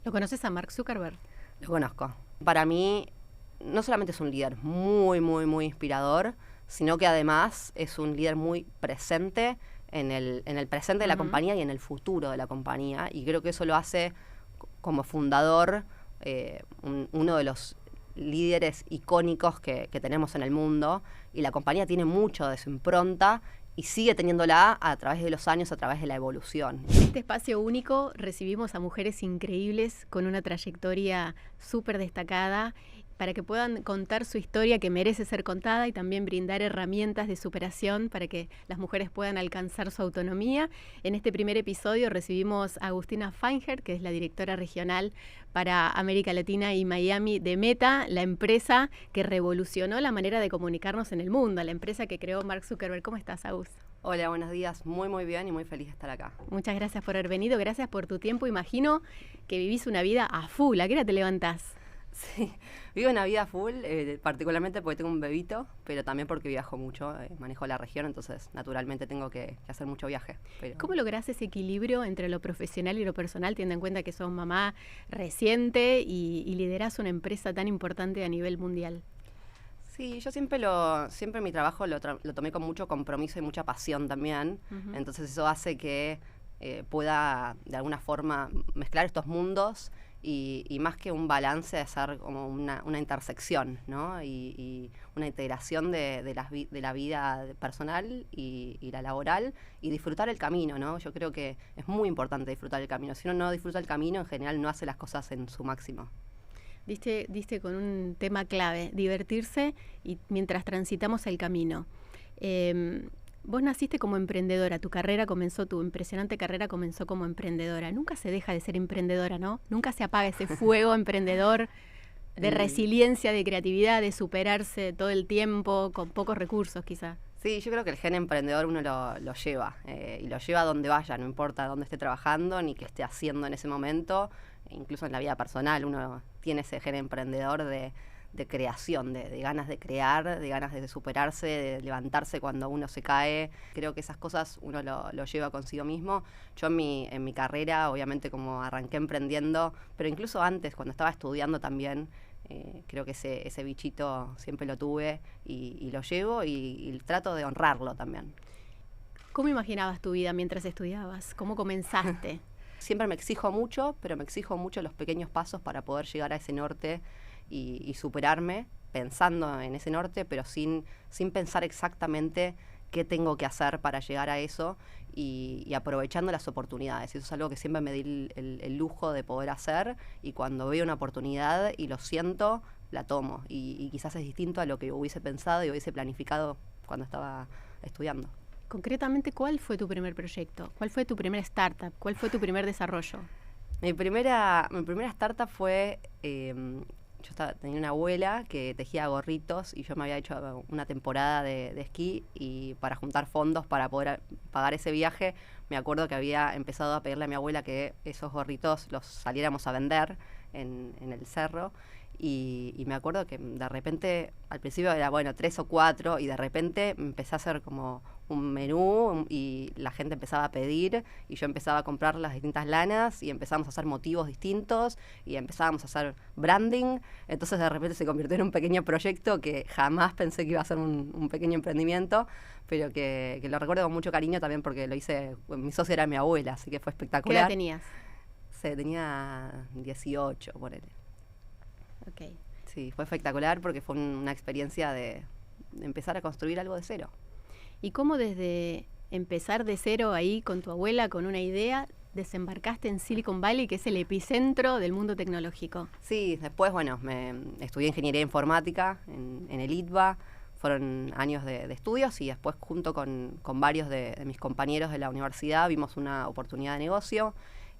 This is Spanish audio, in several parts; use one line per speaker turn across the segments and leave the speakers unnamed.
¿Lo conoces a Mark Zuckerberg?
Lo conozco. Para mí, no solamente es un líder muy, muy, muy inspirador, sino que además es un líder muy presente en el presente de la compañía y en el futuro de la compañía. Y creo que eso lo hace como fundador uno de los líderes icónicos que tenemos en el mundo. Y la compañía tiene mucho de su impronta y sigue teniéndola a través de los años, a través de la evolución.
En este espacio único recibimos a mujeres increíbles con una trayectoria súper destacada para que puedan contar su historia que merece ser contada y también brindar herramientas de superación para que las mujeres puedan alcanzar su autonomía. En este primer episodio recibimos a Agustina Feinger, que es la directora regional para América Latina y Miami de Meta, la empresa que revolucionó la manera de comunicarnos en el mundo, la empresa que creó Mark Zuckerberg. ¿Cómo estás, Agus?
Hola, buenos días. Muy, muy bien y muy feliz de estar acá.
Muchas gracias por haber venido, gracias por tu tiempo. Imagino que vivís una vida a full. ¿A qué hora te levantás?
Sí, vivo una vida full, particularmente porque tengo un bebito, pero también porque viajo mucho, manejo la región, entonces naturalmente tengo que hacer mucho viaje. Pero...
¿Cómo lográs ese equilibrio entre lo profesional y lo personal, teniendo en cuenta que sos mamá reciente y liderás una empresa tan importante a nivel mundial?
Sí, yo siempre mi trabajo lo tomé con mucho compromiso y mucha pasión también, entonces eso hace que pueda de alguna forma mezclar estos mundos y más que un balance, hacer como una intersección, ¿no? Y una integración de la vida personal y la laboral y disfrutar el camino, ¿no? Yo creo que es muy importante disfrutar el camino. Si uno no disfruta el camino, en general no hace las cosas en su máximo.
Diste con un tema clave, divertirse y mientras transitamos el camino. Vos naciste como emprendedora, tu impresionante carrera comenzó como emprendedora. Nunca se deja de ser emprendedora, ¿no? Nunca se apaga ese fuego emprendedor de resiliencia, de creatividad, de superarse todo el tiempo con pocos recursos quizá.
Sí, yo creo que el gen emprendedor uno lo lleva y lo lleva a donde vaya, no importa dónde esté trabajando ni qué esté haciendo en ese momento. Incluso en la vida personal uno tiene ese gen emprendedor de creación, de ganas de crear, de ganas de superarse, de levantarse cuando uno se cae. Creo que esas cosas uno lo lleva consigo mismo. Yo en mi carrera, obviamente como arranqué emprendiendo, pero incluso antes, cuando estaba estudiando también, creo que ese bichito siempre lo tuve y lo llevo y trato de honrarlo también.
¿Cómo imaginabas tu vida mientras estudiabas? ¿Cómo comenzaste?
Siempre me exijo mucho, pero me exijo mucho los pequeños pasos para poder llegar a ese norte y superarme pensando en ese norte, pero sin pensar exactamente qué tengo que hacer para llegar a eso y aprovechando las oportunidades. Eso es algo que siempre me di el lujo de poder hacer y cuando veo una oportunidad y lo siento, la tomo y quizás es distinto a lo que hubiese pensado y hubiese planificado cuando estaba estudiando.
Concretamente, ¿cuál fue tu primer proyecto? ¿Cuál fue tu primera startup? ¿Cuál fue tu primer desarrollo?
Mi primera startup fue... tenía una abuela que tejía gorritos y yo me había hecho una temporada de esquí y para juntar fondos para poder pagar ese viaje, me acuerdo que había empezado a pedirle a mi abuela que esos gorritos los saliéramos a vender en el cerro. Y me acuerdo que de repente, al principio era, 3 o 4, y de repente empecé a hacer como un menú y la gente empezaba a pedir y yo empezaba a comprar las distintas lanas y empezamos a hacer motivos distintos y empezábamos a hacer branding. Entonces de repente se convirtió en un pequeño proyecto que jamás pensé que iba a ser un pequeño emprendimiento, pero que lo recuerdo con mucho cariño también porque lo hice, mi socia era mi abuela, así que fue espectacular.
¿Qué edad tenías?
Tenía 18, ponele.
Okay.
Sí, fue espectacular porque fue una experiencia de empezar a construir algo de cero.
¿Y cómo desde empezar de cero ahí con tu abuela, con una idea, desembarcaste en Silicon Valley, que es el epicentro del mundo tecnológico?
Sí, después, me estudié ingeniería informática en el ITBA, fueron años de estudios y después junto con varios de mis compañeros de la universidad vimos una oportunidad de negocio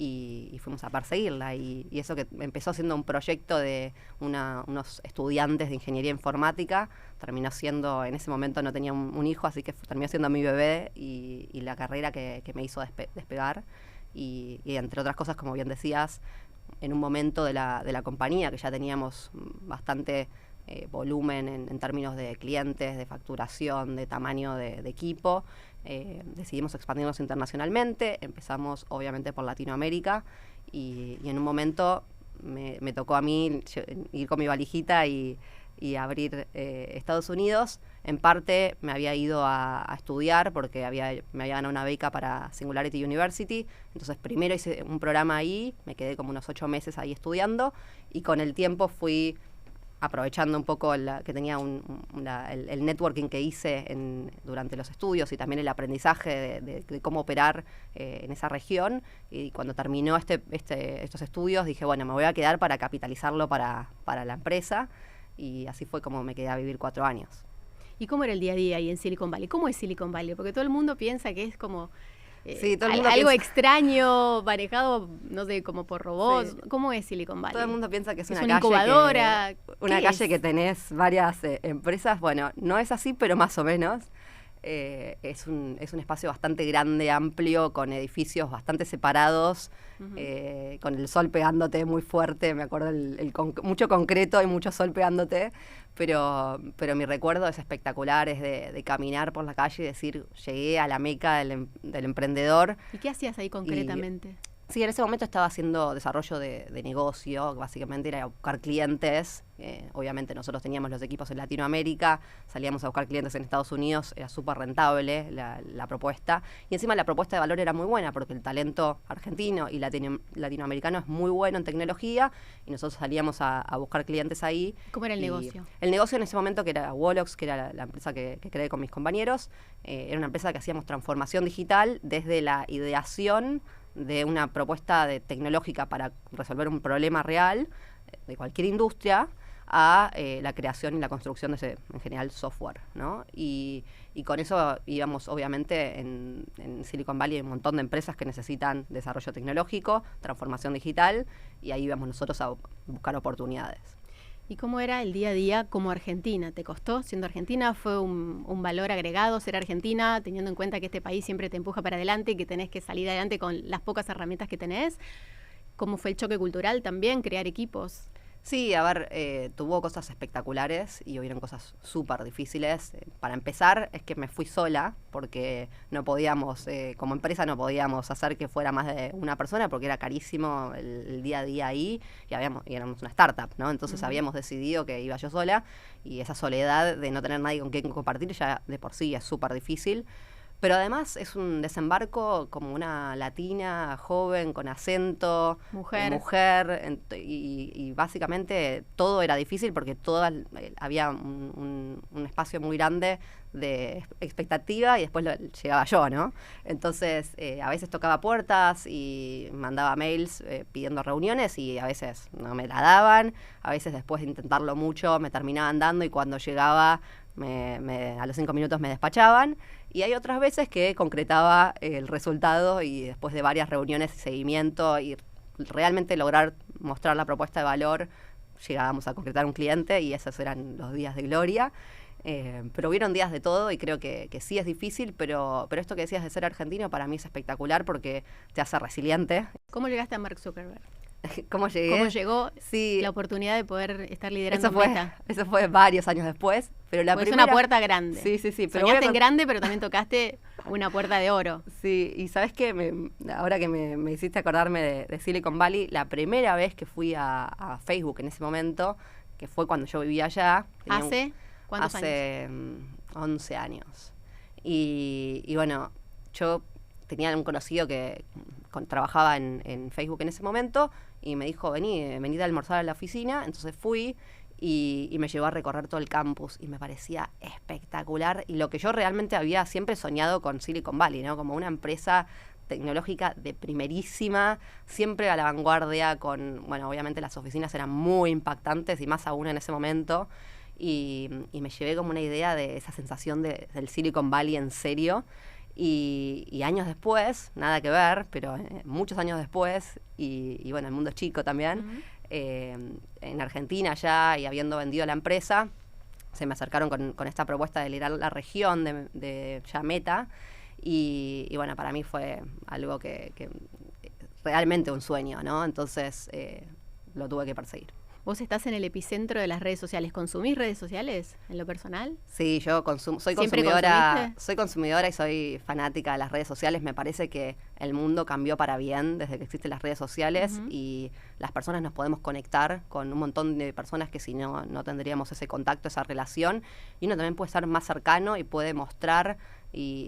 y fuimos a perseguirla y eso que empezó siendo un proyecto de unos estudiantes de ingeniería informática, terminó siendo, en ese momento no tenía un hijo, así que terminó siendo mi bebé y la carrera que me hizo despegar y entre otras cosas, como bien decías, en un momento de la compañía que ya teníamos bastante volumen en términos de clientes, de facturación, de tamaño de equipo. Decidimos expandirnos internacionalmente, empezamos obviamente por Latinoamérica y en un momento me tocó a mí ir con mi valijita y abrir Estados Unidos. En parte me había ido a estudiar porque me había ganado una beca para Singularity University. Entonces primero hice un programa ahí, me quedé como unos 8 meses ahí estudiando y con el tiempo fui aprovechando un poco que tenía el networking que hice durante los estudios y también el aprendizaje de cómo operar en esa región. Y cuando terminó estos estudios dije, bueno, me voy a quedar para capitalizarlo para la empresa. Y así fue como me quedé a vivir 4 años.
¿Y cómo era el día a día ahí en Silicon Valley? ¿Cómo es Silicon Valley? Porque todo el mundo piensa que es como algo extraño, manejado, no sé, como por robots. Sí. ¿Cómo es Silicon Valley?
Todo el mundo piensa que es una
calle incubadora.
Una calle que tenés varias empresas. Bueno, no es así, pero más o menos. Es un espacio bastante grande, amplio, con edificios bastante separados, con el sol pegándote muy fuerte. Me acuerdo mucho concreto y mucho sol pegándote, pero mi recuerdo es espectacular, es de caminar por la calle y decir, llegué a la meca del emprendedor.
¿Y qué hacías ahí concretamente?
Sí, en ese momento estaba haciendo desarrollo de negocio, básicamente era buscar clientes. Obviamente nosotros teníamos los equipos en Latinoamérica, salíamos a buscar clientes en Estados Unidos, era súper rentable la propuesta. Y encima la propuesta de valor era muy buena porque el talento argentino y latinoamericano es muy bueno en tecnología y nosotros salíamos a buscar clientes ahí.
¿Cómo era el negocio?
El negocio en ese momento, que era Wolox, que era la empresa que creé con mis compañeros, era una empresa que hacíamos transformación digital desde la ideación de una propuesta tecnológica para resolver un problema real de cualquier industria a la creación y la construcción de ese, en general, software, ¿no? Y con eso íbamos, obviamente, en Silicon Valley hay un montón de empresas que necesitan desarrollo tecnológico, transformación digital, y ahí íbamos nosotros a buscar oportunidades.
¿Y cómo era el día a día como argentina? ¿Te costó siendo argentina? ¿Fue un valor agregado ser argentina, teniendo en cuenta que este país siempre te empuja para adelante y que tenés que salir adelante con las pocas herramientas que tenés? ¿Cómo fue el choque cultural también, crear equipos?
Sí, a ver, tuvo cosas espectaculares y hubieron cosas súper difíciles. Para empezar, es que me fui sola porque no podíamos, como empresa no podíamos hacer que fuera más de una persona porque era carísimo el día a día ahí y éramos una startup, ¿no? Entonces habíamos decidido que iba yo sola y esa soledad de no tener nadie con quien compartir ya de por sí es súper difícil. Pero además es un desembarco como una latina, joven, con acento, mujer y básicamente todo era difícil porque había un espacio muy grande de expectativa y después llegaba yo, ¿no? Entonces a veces tocaba puertas y mandaba mails pidiendo reuniones y a veces no me la daban, a veces después de intentarlo mucho me terminaban dando y cuando llegaba a los 5 minutos me despachaban. Y hay otras veces que concretaba el resultado y después de varias reuniones y seguimiento y realmente lograr mostrar la propuesta de valor, llegábamos a concretar un cliente y esos eran los días de gloria. Pero hubieron días de todo y creo que sí es difícil, pero esto que decías de ser argentino para mí es espectacular porque te hace resiliente.
¿Cómo llegaste a Mark Zuckerberg?
¿Cómo llegué?
¿Cómo llegó
sí,
la oportunidad de poder estar liderando Meta?
Eso fue varios años después. Pero
es una puerta grande.
Sí.
Pero soñaste en grande, pero también tocaste una puerta de oro.
Sí, y ¿sabes qué? Ahora que me hiciste acordarme de Silicon Valley, la primera vez que fui a Facebook en ese momento, que fue cuando yo vivía allá.
¿Hace cuántos años?
Hace 11 años. Y bueno, yo tenía un conocido que trabajaba en Facebook en ese momento y me dijo, vení a almorzar a la oficina. Entonces fui y me llevó a recorrer todo el campus y me parecía espectacular y lo que yo realmente había siempre soñado con Silicon Valley, ¿no? Como una empresa tecnológica de primerísima, siempre a la vanguardia bueno, obviamente las oficinas eran muy impactantes y más aún en ese momento y me llevé como una idea de esa sensación del Silicon Valley en serio. Y años después, nada que ver, pero muchos años después, y bueno, el mundo es chico también, en Argentina ya, y habiendo vendido la empresa, se me acercaron con esta propuesta de liderar la región de ya Meta, y bueno, para mí fue algo que realmente un sueño, ¿no? Entonces lo tuve que perseguir.
Vos estás en el epicentro de las redes sociales. ¿Consumís redes sociales en lo personal?
Sí, yo soy
¿Siempre
consumidora,
consumiste?
soy consumidora y soy fanática de las redes sociales. Me parece que el mundo cambió para bien desde que existen las redes sociales y las personas nos podemos conectar con un montón de personas que si no, no tendríamos ese contacto, esa relación. Y uno también puede estar más cercano y puede mostrar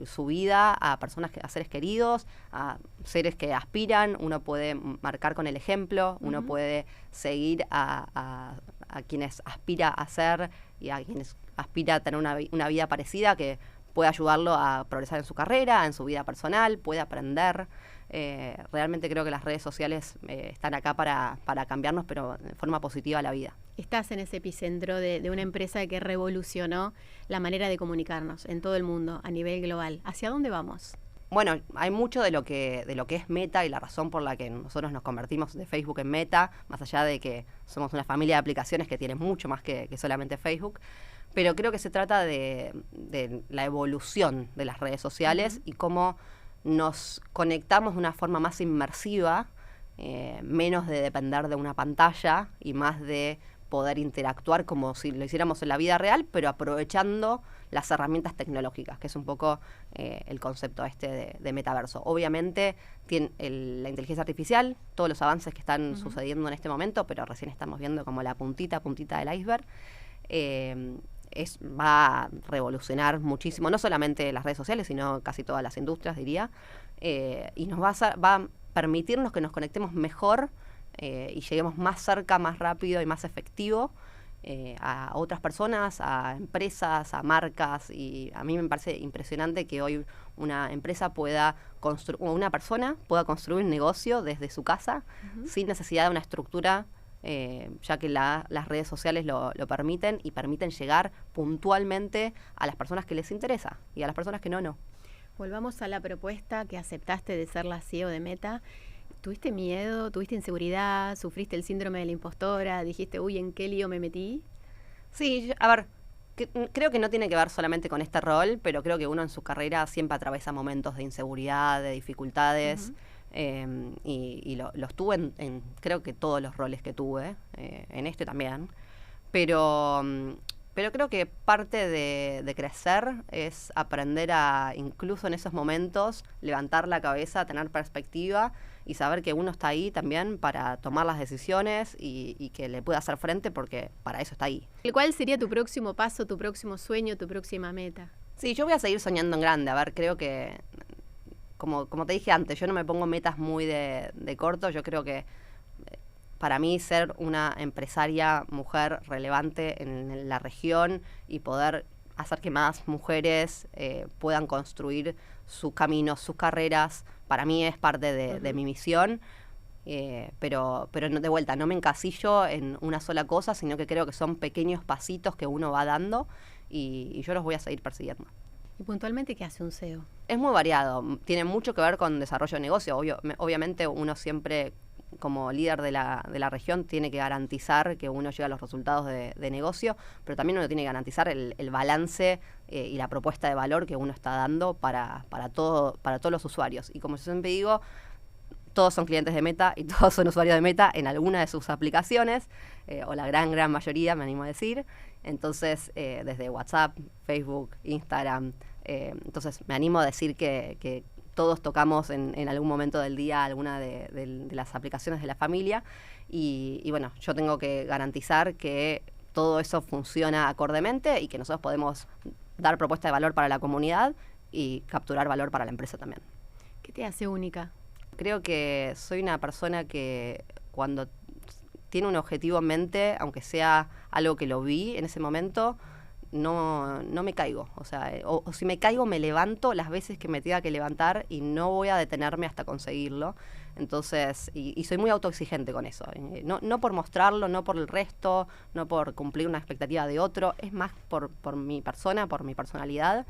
su vida a personas, a seres queridos, a seres que aspiran. Uno puede marcar con el ejemplo, uno puede seguir a quienes aspira a ser y a quienes aspira a tener una vida parecida que puede ayudarlo a progresar en su carrera, en su vida personal, puede aprender. Realmente creo que las redes sociales están acá para cambiarnos, pero de forma positiva la vida.
Estás en ese epicentro de una empresa que revolucionó la manera de comunicarnos en todo el mundo, a nivel global. ¿Hacia dónde vamos?
Bueno, hay mucho de lo que es Meta y la razón por la que nosotros nos convertimos de Facebook en Meta, más allá de que somos una familia de aplicaciones que tiene mucho más que solamente Facebook. Pero creo que se trata de la evolución de las redes sociales y cómo nos conectamos de una forma más inmersiva, menos de depender de una pantalla y más de poder interactuar como si lo hiciéramos en la vida real, pero aprovechando las herramientas tecnológicas, que es un poco el concepto de metaverso. Obviamente la inteligencia artificial, todos los avances que están sucediendo en este momento, pero recién estamos viendo como la puntita del iceberg, va a revolucionar muchísimo, no solamente las redes sociales, sino casi todas las industrias, diría, y nos va a permitirnos que nos conectemos mejor y lleguemos más cerca, más rápido y más efectivo a otras personas, a empresas, a marcas. Y a mí me parece impresionante que hoy una empresa una persona pueda construir un negocio desde su casa sin necesidad de una estructura, ya que las redes sociales lo permiten y permiten llegar puntualmente a las personas que les interesa y a las personas que no.
Volvamos a la propuesta que aceptaste de ser la CEO de Meta. ¿Tuviste miedo? ¿Tuviste inseguridad? ¿Sufriste el síndrome de la impostora? ¿Dijiste, uy, ¿en qué lío me metí?
Sí, a ver, creo que no tiene que ver solamente con este rol, pero creo que uno en su carrera siempre atraviesa momentos de inseguridad, de dificultades, y los tuve en creo que todos los roles que tuve, en este también. Pero creo que parte de crecer es aprender a, incluso en esos momentos, levantar la cabeza, tener perspectiva y saber que uno está ahí también para tomar las decisiones y que le pueda hacer frente porque para eso está ahí.
¿Cuál sería tu próximo paso, tu próximo sueño, tu próxima meta?
Sí, yo voy a seguir soñando en grande. A ver, creo que, como te dije antes, yo no me pongo metas muy de corto. Yo creo que para mí ser una empresaria mujer relevante en la región y poder hacer que más mujeres puedan construir sus caminos, sus carreras, para mí es parte de mi misión. Pero no, de vuelta, no me encasillo en una sola cosa, sino que creo que son pequeños pasitos que uno va dando y yo los voy a seguir persiguiendo.
¿Y puntualmente qué hace un CEO?
Es muy variado, tiene mucho que ver con desarrollo de negocio. Obviamente uno siempre, como líder de la región, tiene que garantizar que uno llega a los resultados de negocio, pero también uno tiene que garantizar el balance y la propuesta de valor que uno está dando para todos los usuarios. Y como yo siempre digo, todos son clientes de Meta y todos son usuarios de Meta en alguna de sus aplicaciones, o la gran mayoría, me animo a decir. Entonces, desde WhatsApp, Facebook, Instagram, entonces me animo a decir que todos tocamos en algún momento del día alguna de las aplicaciones de la familia y bueno, yo tengo que garantizar que todo eso funciona acordemente y que nosotros podemos dar propuesta de valor para la comunidad y capturar valor para la empresa también.
¿Qué te hace única?
Creo que soy una persona que cuando tiene un objetivo en mente, aunque sea algo que lo vi en ese momento, no me caigo. O sea, o si me caigo, me levanto las veces que me tenga que levantar y no voy a detenerme hasta conseguirlo. Entonces, y soy muy autoexigente con eso. No por mostrarlo, no por el resto, no por cumplir una expectativa de otro, es más por mi persona, por mi personalidad.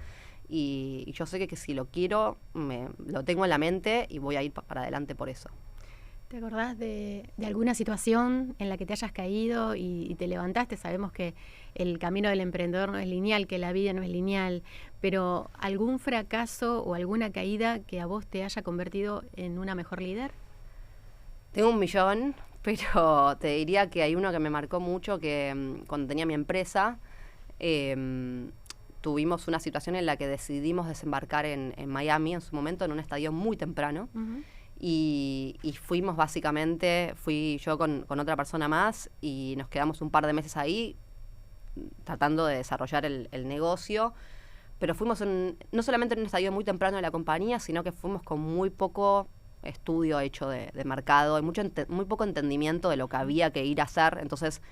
Y yo sé que si lo quiero, lo tengo en la mente y voy a ir para adelante por eso.
¿Te acordás de alguna situación en la que te hayas caído y te levantaste? Sabemos que el camino del emprendedor no es lineal, que la vida no es lineal, pero ¿algún fracaso o alguna caída que a vos te haya convertido en una mejor líder?
Tengo 1.000.000, pero te diría que hay uno que me marcó mucho, que cuando tenía mi empresa, tuvimos una situación en la que decidimos desembarcar en Miami en su momento, en un estadio muy temprano.
Ujú.
Y fuimos básicamente, fui yo con otra persona más y nos quedamos un par de meses ahí tratando de desarrollar el negocio, pero fuimos no solamente en un estadio muy temprano de la compañía, sino que fuimos con muy poco estudio hecho de mercado y muy poco entendimiento de lo que había que ir a hacer. Entonces,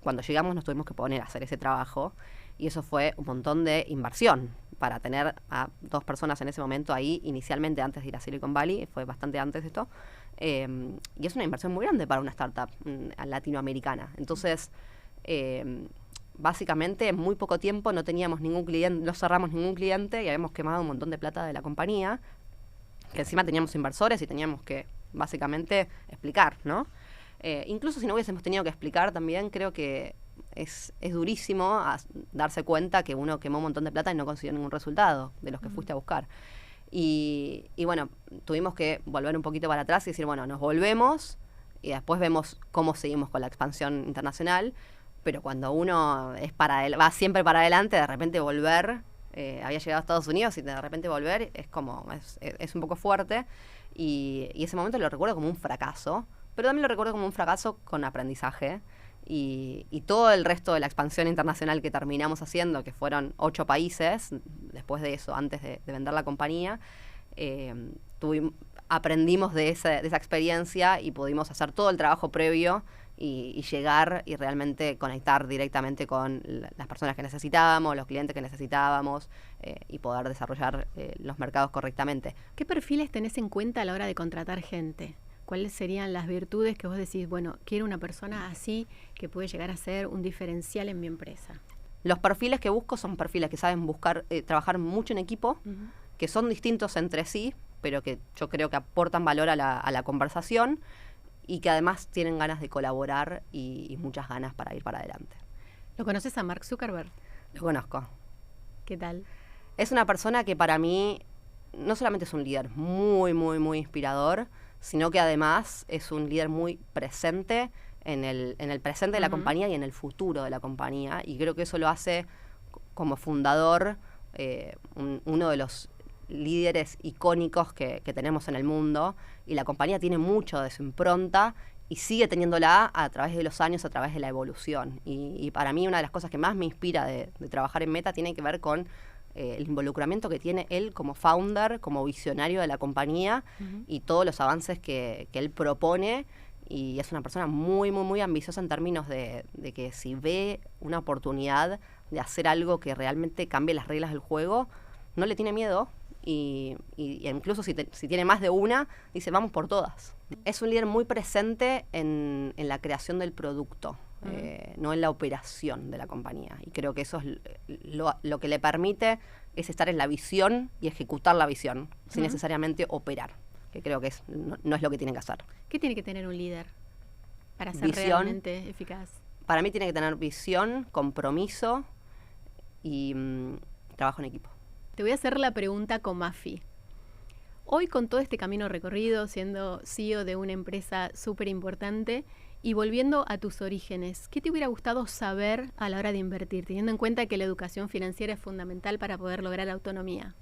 cuando llegamos nos tuvimos que poner a hacer ese trabajo y eso fue un montón de inversión para tener a 2 personas en ese momento ahí, inicialmente antes de ir a Silicon Valley, fue bastante antes de esto, y es una inversión muy grande para una startup latinoamericana. Entonces, básicamente en muy poco tiempo no teníamos ningún cliente, no cerramos ningún cliente y habíamos quemado un montón de plata de la compañía, que encima teníamos inversores y teníamos que básicamente explicar, ¿no? Incluso si no hubiésemos tenido que explicar también, creo que es durísimo darse cuenta que uno quemó un montón de plata y no consiguió ningún resultado de los que fuiste a buscar. Y bueno, tuvimos que volver un poquito para atrás y decir, bueno, nos volvemos y después vemos cómo seguimos con la expansión internacional, pero cuando uno va siempre para adelante, de repente volver, había llegado a Estados Unidos y de repente volver es un poco fuerte y ese momento lo recuerdo como un fracaso, pero también lo recuerdo como un fracaso con aprendizaje. Y todo el resto de la expansión internacional que terminamos haciendo, que fueron 8 países, después de eso, antes de vender la compañía, aprendimos de esa experiencia y pudimos hacer todo el trabajo previo y llegar y realmente conectar directamente con las personas que necesitábamos, los clientes que necesitábamos y poder desarrollar los mercados correctamente.
¿Qué perfiles tenés en cuenta a la hora de contratar gente? ¿Cuáles serían las virtudes que vos decís, bueno, quiero una persona así que puede llegar a ser un diferencial en mi empresa?
Los perfiles que busco son perfiles que saben trabajar mucho en equipo, que son distintos entre sí, pero que yo creo que aportan valor a la conversación y que además tienen ganas de colaborar y muchas ganas para ir para adelante.
¿Lo conoces a Mark Zuckerberg?
Lo conozco.
¿Qué tal?
Es una persona que para mí no solamente es un líder muy, muy, muy inspirador, sino que además es un líder muy presente en el presente de la compañía y en el futuro de la compañía. Y creo que eso lo hace como fundador uno de los líderes icónicos que tenemos en el mundo. Y la compañía tiene mucho de su impronta y sigue teniéndola a través de los años, a través de la evolución. Y para mí una de las cosas que más me inspira de trabajar en Meta tiene que ver con el involucramiento que tiene él como founder, como visionario de la compañía y todos los avances que él propone. Y es una persona muy, muy, muy ambiciosa en términos de que si ve una oportunidad de hacer algo que realmente cambie las reglas del juego, no le tiene miedo y incluso si tiene más de una, dice vamos por todas. Es un líder muy presente en la creación del producto. No en la operación de la compañía. Y creo que eso es lo que le permite es estar en la visión y ejecutar la visión, sin necesariamente operar, que creo que no es lo que tiene que hacer.
¿Qué tiene que tener un líder para ser
Visión,
realmente eficaz?
Para mí tiene que tener visión, compromiso y trabajo en equipo.
Te voy a hacer la pregunta con Mafi. Hoy, con todo este camino recorrido, siendo CEO de una empresa súper importante, y volviendo a tus orígenes, ¿qué te hubiera gustado saber a la hora de invertir, teniendo en cuenta que la educación financiera es fundamental para poder lograr autonomía?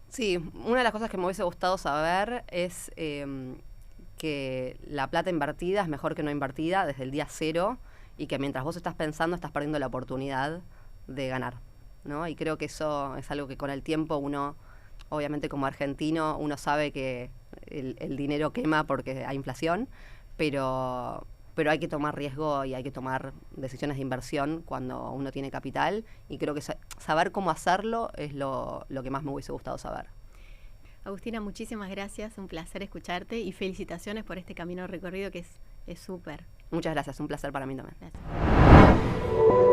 Sí, una de las cosas que me hubiese gustado saber es que la plata invertida es mejor que no invertida desde el día cero y que mientras vos estás pensando estás perdiendo la oportunidad de ganar, ¿no? Y creo que eso es algo que con el tiempo uno, obviamente como argentino, uno sabe que el dinero quema porque hay inflación, pero hay que tomar riesgo y hay que tomar decisiones de inversión cuando uno tiene capital y creo que saber cómo hacerlo es lo que más me hubiese gustado saber.
Agustina, muchísimas gracias, un placer escucharte y felicitaciones por este camino recorrido que es súper.
Muchas gracias, un placer para mí también.
Gracias.